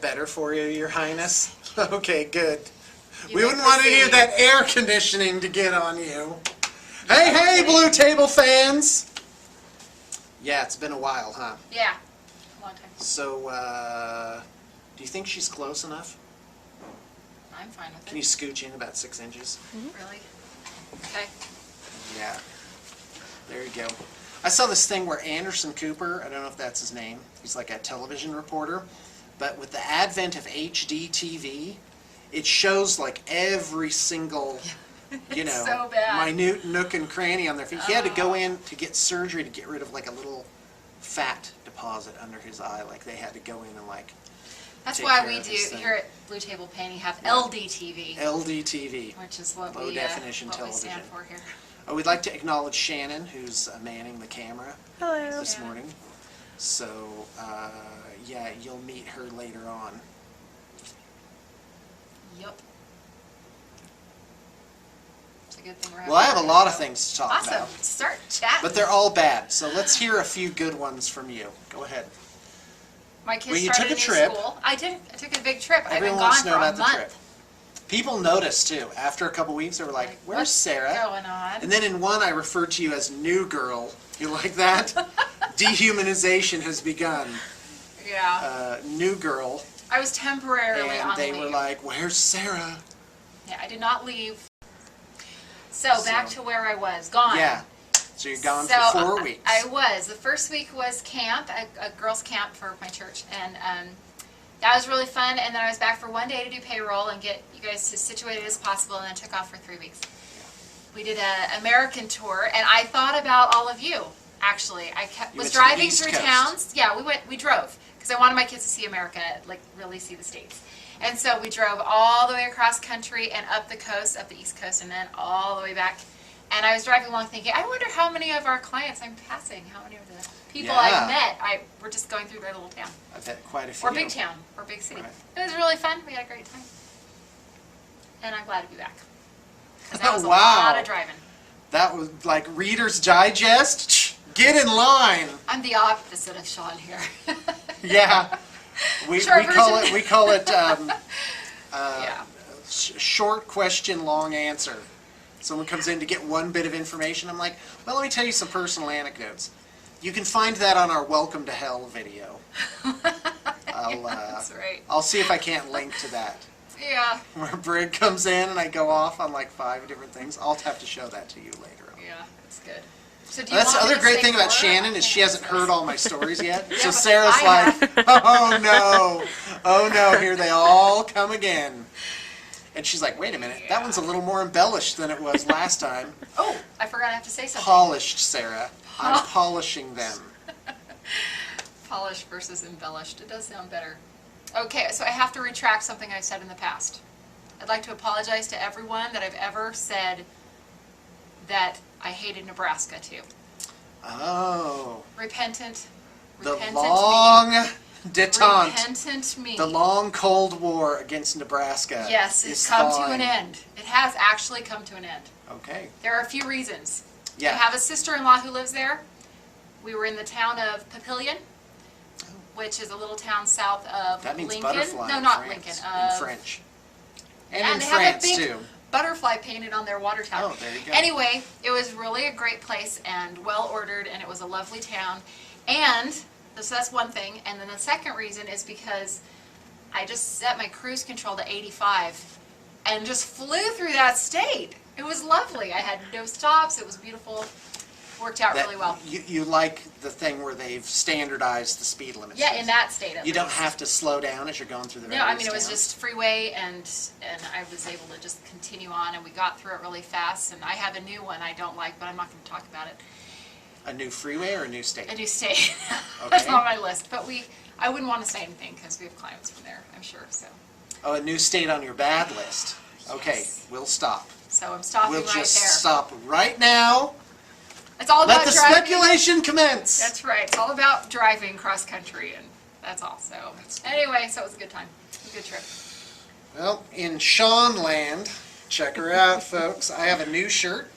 that better for you, Your Highness? Okay, good. We wouldn't want any of that air conditioning to get on you. Hey, Blue Table fans! Yeah, it's been a while, huh? Yeah, a long time. So, do you think she's close enough? I'm fine with it. Can you scooch in about 6 inches? Really? Okay. Yeah. There you go. I saw this thing where Anderson Cooper, I don't know if that's his name, he's like a television reporter, but with the advent of HD TV, it shows like every single, you know, so bad. minute nook and cranny on their feet. He had to go in to get surgery to get rid of like a little fat deposit under his eye. Like they had to go in and like That's why we do here at Blue Table Painting have LDTV. LDTV. Which is what Low definition television. we stand for here. Oh, we'd like to acknowledge Shannon, who's manning the camera this Shannon. morning. So, yeah, you'll meet her later on. Yep. It's a good thing we're having. Well, I have a lot of things to talk about. Awesome. Start chatting. But they're all bad, so let's hear a few good ones from you. Go ahead. My kids Well, you started took a new trip. school. I did. I took a big trip. Everyone I've been wants gone to know for about a the month. trip. People noticed, too. After a couple weeks, they were like, where's What's Sarah? going on? And then in one, I referred to you as New Girl. You like that? Dehumanization has begun. Yeah. New Girl. I was temporarily And on they leave. were like, where's Sarah? Yeah, I did not leave. So back to where I was. Gone. Yeah. So you're gone So for 4 weeks. I was. The first week was camp, a girls' camp for my church, and that was really fun. And then I was back for 1 day to do payroll and get you guys as situated as possible, and then took off for 3 weeks. We did an American tour, and I thought about all of you. Actually, was driving through towns. Yeah, we drove because I wanted my kids to see America, like really see the States. And so we drove all the way across country and up the coast, up the East Coast, and then all the way back. And I was driving along thinking, I wonder how many of our clients I'm passing, how many of the people I've met, we're just going through their little town. I bet quite a few. Or big town, or big city. Right. It was really fun. We had a great time. And I'm glad to be back. Because that was a Wow. lot of driving. That was like Reader's Digest. Get in line. I'm the opposite of Sean here. Yeah. We Short call version. it Yeah. short question, long answer. Someone comes in to get one bit of information. I'm like, well, let me tell you some personal anecdotes. You can find that on our Welcome to Hell video. That's right. I'll see if I can't link to that. Yeah. Where Brig comes in and I go off on like 5 different things. I'll have to show that to you later on. Yeah, that's good. So do you That's the want me other to great say thing about more? Shannon is she hasn't heard all my stories yet. So but Sarah's I like, oh no, here they all come again. And she's like, wait a minute, that one's a little more embellished than it was last time. Oh, I forgot I have to say something. Polished, Sarah. I'm polishing them. Polished versus embellished. It does sound better. Okay, so I have to retract something I've said in the past. I'd like to apologize to everyone that I've ever said that I hated Nebraska to. Oh. Repentant The me. long detente. Repentant me. The long Cold War against Nebraska. Yes, it's is come to thawing. an end. It has actually come to an end. Okay. There are a few reasons. Yeah. I have a sister-in-law who lives there. We were in the town of Papillion, which is a little town south of That means Lincoln. butterfly No, in not France, Lincoln. in French. And in they have France, a big too. butterfly painted on their water tower. Oh, there you go. Anyway, it was really a great place and well ordered, and it was a lovely town. And so that's one thing. And then the second reason is because I just set my cruise control to 85 and just flew through that state. It was lovely. I had no stops. It was beautiful. Worked out really well. You like the thing where they've standardized the speed limits. Yeah, in that state at You don't least. have to slow down as you're going through the No, I various mean, it was towns. just freeway, and I was able to just continue on, and we got through it really fast. And I have a new one I don't like, but I'm not going to talk about it. A new freeway or a new state? A new state. That's Okay. on my list. But I wouldn't want to say anything because we have clients from there, I'm sure. Oh, a new state on your bad list. Okay, Yes. we'll stop. So I'm stopping We'll right just there. stop right now. It's all Let about the driving. speculation commence. That's right. It's all about driving cross country, and that's all. So anyway, so it was a good time. A good trip. Well, in Sean land, check her out, folks. I have a new shirt.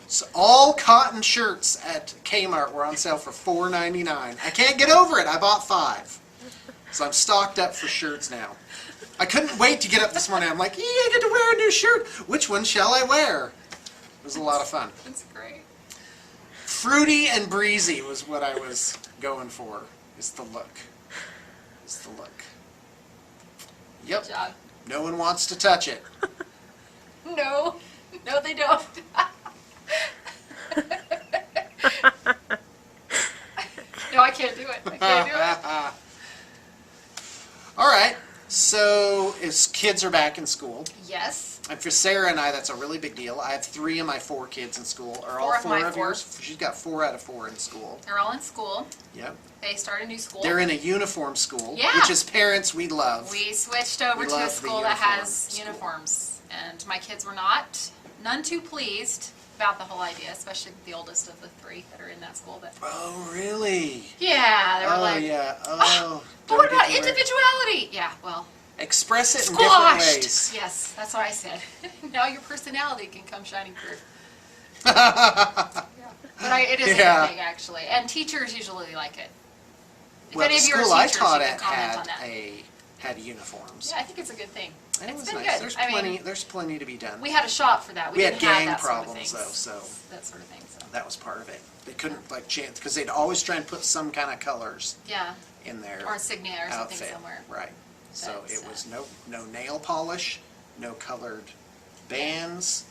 So all cotton shirts at Kmart were on sale for $4.99. I can't get over it. I bought 5. So I'm stocked up for shirts now. I couldn't wait to get up this morning. I'm like, I get to wear a new shirt. Which one shall I wear? It was a lot of fun. That's great. Fruity and breezy was what I was going for. Is the look. Is the look. Yep. Good job. No one wants to touch it. No. No, they don't. No, I can't do it. I can't do it. All right. So, kids are back in school. Yes. And for Sarah and I, that's a really big deal. I have 3 of my 4 kids in school. Are all Four of 4 my of 4. yours? She's got 4 out of 4 in school. They're all in school. Yep. They start a new school. They're in a uniform school, Yeah. which as parents we love. We switched over We to a love the school that uniform has school. uniforms. And my kids were none too pleased about the whole idea, especially the oldest of the 3 that are in that school. But Oh, really? yeah, they were like, yeah. Oh. but what don't about get to wear- individuality? Yeah, well, Express it in different squashed. ways. Yes, that's what I said. Now your personality can come shining through. But it is a Yeah. good thing, actually. And teachers usually like it. If Well, any the of you are school I teachers, taught you can at comment on that. had uniforms. Yeah, I think it's a good thing. And it It's was been nice. good. There's plenty to be done. We had a shop for that. We had didn't have gang that sort of problems, things. though, so That sort of thing, so. that was part of it. They couldn't chance because they'd always try and put some kind of colors Yeah, in their or insignia or something outfit. somewhere. Right. So But, it was no nail polish, no colored bands,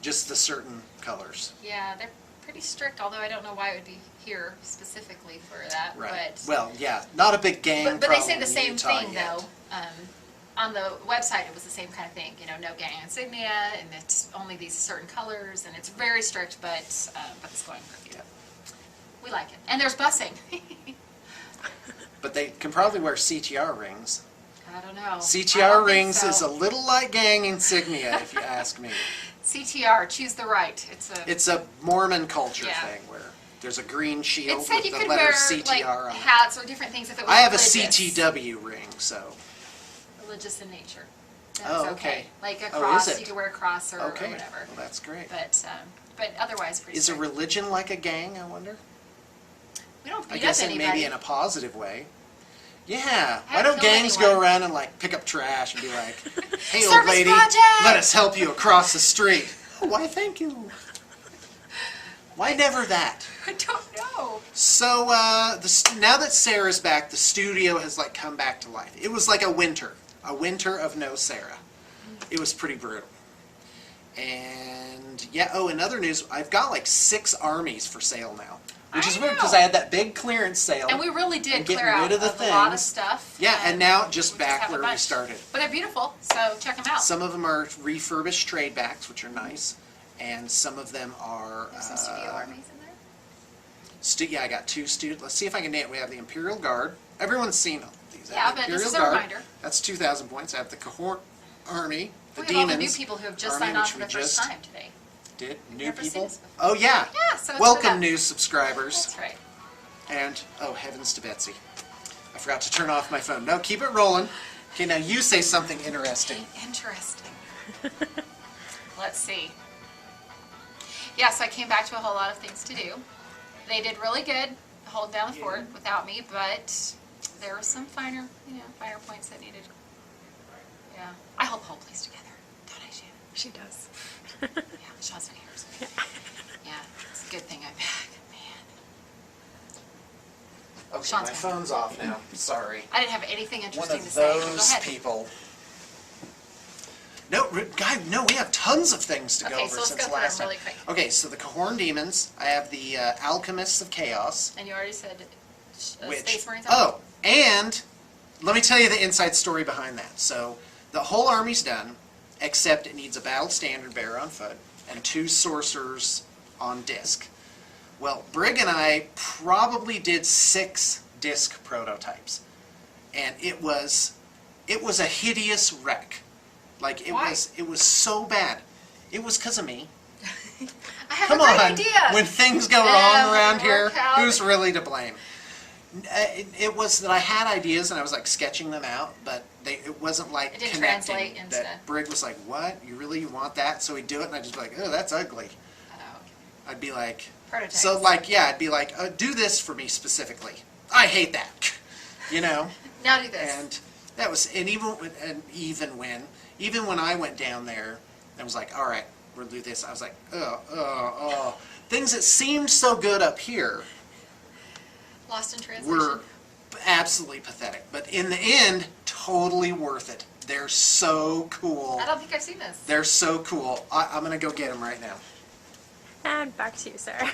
just the certain colors. Yeah, they're pretty strict, although I don't know why it would be here specifically for that. Right. But, Well, yeah, not a big gang but they problem say the in same Utah thing, yet. though. On the website, it was the same kind of thing. No gang insignia, and it's only these certain colors, and it's very strict, but it's going for you. Yeah. We like it. And there's busing. But they can probably wear CTR rings. I don't know. I CTR don't think rings so. is a little like gang insignia, if you ask me. CTR, choose the right. It's a Mormon culture Yeah. thing where there's a green shield It said with you the could letter wear CTR on it. hats or different things if it was I have a religious. CTW ring, so. Religious in nature. That's Oh, okay. okay. Like a Oh, cross, is it? you could wear a cross or Okay, whatever. well, that's great. But otherwise pretty Is a strict. religion like a gang, I wonder? We don't I beat guess up it anybody. maybe in a positive way. Yeah. Why haven't don't killed gangs anyone. go around and pick up trash and be like, hey old Service lady, project! let us help you across the street. Oh, why thank you. Why never that? I don't know. So now that Sarah's back, the studio has come back to life. It was like a winter of no Sarah. It was pretty brutal. And yeah, in other news, I've got 6 armies for sale now, which is weird because I had that big clearance sale. And we really did and getting clear out rid of the a lot of things. stuff. Yeah, and now just we back have a where we bunch. started. But they're beautiful, so check them out. Some of them are refurbished trade backs, which are nice, and some of them are. There's some studio armies in there. Yeah, I got 2 studio. Let's see if I can name it. We have the Imperial Guard. Everyone's seen these. Yeah, The but this Imperial is a Guard. reminder. That's 2,000 points. I have the Cohort Army, the We have all Demons. the new people who have just Army, signed on which for we the first just time today. Did new never seen people? this before. Oh yeah. Yeah, so it's for Welcome them. new subscribers. That's right. And oh heavens to Betsy, I forgot to turn off my phone. No, keep it rolling. Okay, now you say something interesting. Interesting. Let's see. Yeah, so I came back to a whole lot of things to do. They did really good holding down the fort without me, but there were some finer points that needed. Yeah, I hold the whole place together, don't I, Shannon? She does. Yeah, Sean's not here. So. Yeah, it's a good thing I'm back, man. Okay, Sean's my back. phone's off now. Sorry. I didn't have anything One interesting of to say. Go those ahead. people. No, no, we have tons of things to go Okay, over so let's since go through last them time. really quick. Okay, so the Cahorn Demons. I have the Alchemists of Chaos. And you already said Which, Space Marines. oh, and let me tell you the inside story behind that. So the whole army's done, except it needs a battle standard bearer on foot and 2 sorcerers on disc. Well, Brig and I probably did 6 disc prototypes, and it was a hideous wreck. Like Why? it was so bad. It was because of me. I have Come a great on, idea. when things go Yeah, wrong around here, work out. who's really to blame? It was that I had ideas and I was sketching them out, but it wasn't It didn't connecting. translate into- That Brig was like, "What? You really want that?" So he'd do it, and I'd just be like, "Oh, that's ugly." Oh, okay. I'd be like, Prototypes. so I'd be like, "Do this for me specifically." I hate that, Now do this. And that was, and even when I went down there, I was like, all right, we'll do this. I was like, things that seemed so good up here Lost in translation. were absolutely pathetic. But in the end, totally worth it. They're so cool. I don't think I've seen this. They're so cool. I'm going to go get them right now. And back to you, Sarah.